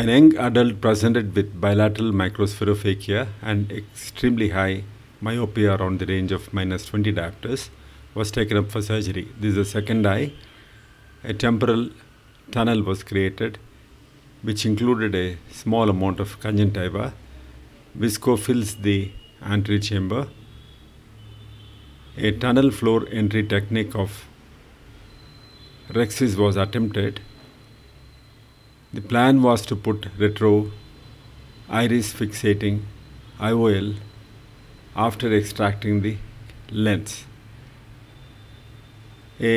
An young adult presented with bilateral microspherophakia and extremely high myopia around the range of -20 diopters was taken up for surgery. This is the second eye. A temporal tunnel was created, which included a small amount of conjunctiva. Visco fills the anterior chamber. A tunnel floor entry technique of Rexis was attempted. The plan was to put retro iris fixating IOL after extracting the lens. A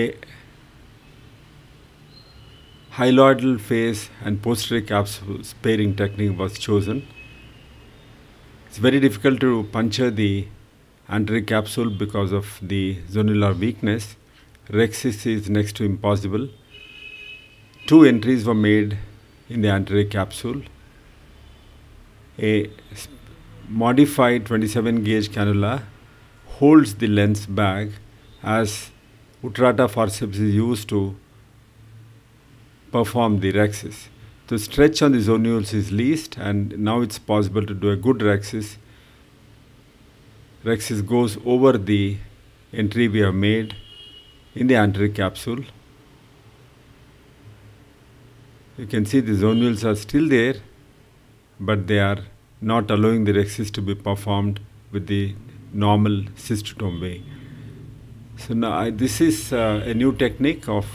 hyaloidal phase and posterior capsule sparing technique was chosen. It's very difficult to puncture the anterior capsule because of the zonular weakness. Rexis is next to impossible. 2 entries were made in the anterior capsule. A modified 27 gauge cannula holds the lens bag as Utrata forceps is used to perform the Rexis. The stretch on the zonules is least, and now it's possible to do a good Rexis. Rexis goes over the entry we have made in the anterior capsule. You can see the zonules are still there, but they are not allowing the Rexis to be performed with the normal cystotome way. So now this is a new technique of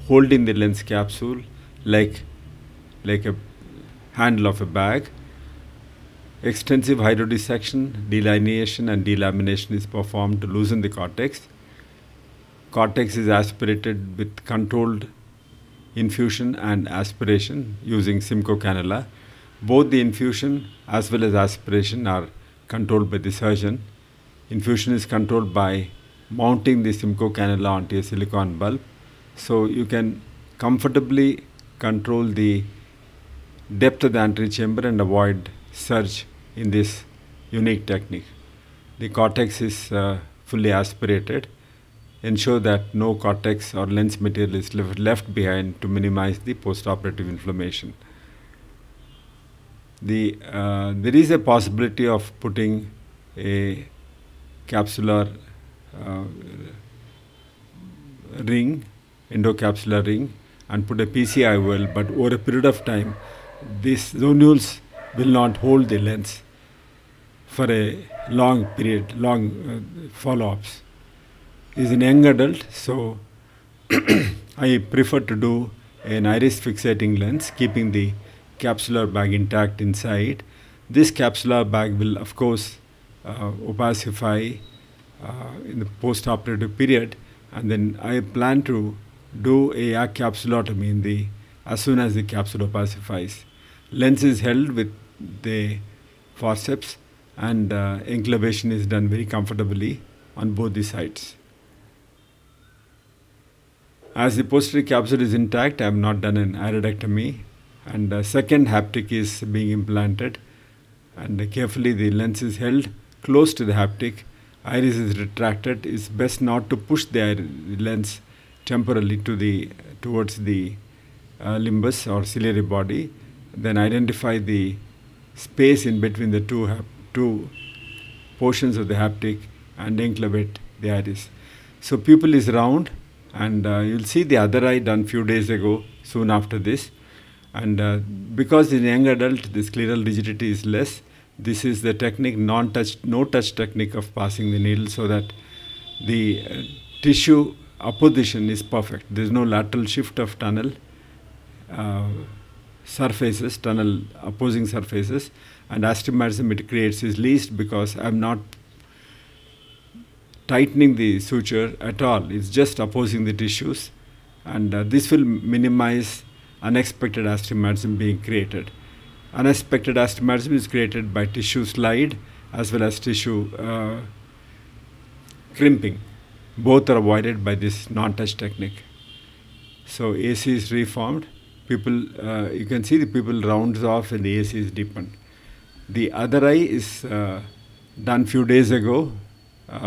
holding the lens capsule like a handle of a bag. Extensive hydrodissection, delineation and delamination is performed to loosen the cortex. Cortex is aspirated with controlled infusion and aspiration using Simcoe cannula. Both the infusion as well as aspiration are controlled by the surgeon. Infusion is controlled by mounting the Simcoe cannula onto a silicone bulb. So you can comfortably control the depth of the anterior chamber and avoid surge in this unique technique. The cortex is fully aspirated. Ensure that no cortex or lens material is left behind to minimize the postoperative inflammation. There is a possibility of putting a capsular ring, endocapsular ring, and put a PCIOL, but over a period of time, these zonules will not hold the lens for a long period, long follow-ups. Is an young adult, so I prefer to do an iris fixating lens, keeping the capsular bag intact inside. This capsular bag will, of course, opacify in the post-operative period, and then I plan to do a capsulotomy as soon as the capsule opacifies. Lens is held with the forceps, and enclavation is done very comfortably on both the sides. As the posterior capsule is intact, I have not done an iridectomy, and a second haptic is being implanted, and carefully the lens is held close to the haptic. Iris is retracted. It's best not to push the lens temporally towards the limbus or ciliary body. Then identify the space in between the two portions of the haptic and enclavate the iris. So pupil is round, and you'll see the other eye done few days ago, soon after this. And because in young adult the scleral rigidity is less, this is the technique, no touch technique of passing the needle, so that the tissue apposition is perfect. There is no lateral shift of tunnel surfaces, tunnel opposing surfaces, and astigmatism it creates is least because I am not tightening the suture at all. It's just opposing the tissues, and this will minimize unexpected astigmatism being created. Unexpected astigmatism is created by tissue slide as well as tissue crimping. Both are avoided by this non-touch technique. So AC is reformed. You can see the pupil rounds off and the AC is deepened. The other eye is done few days ago.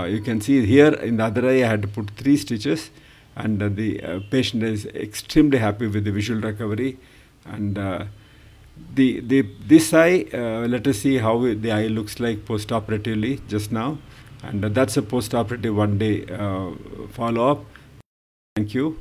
You can see here in the other eye I had to put 3 stitches, and the patient is extremely happy with the visual recovery, and This eye, let us see how the eye looks like post-operatively just now, and that's a post-operative 1 day follow-up. Thank you.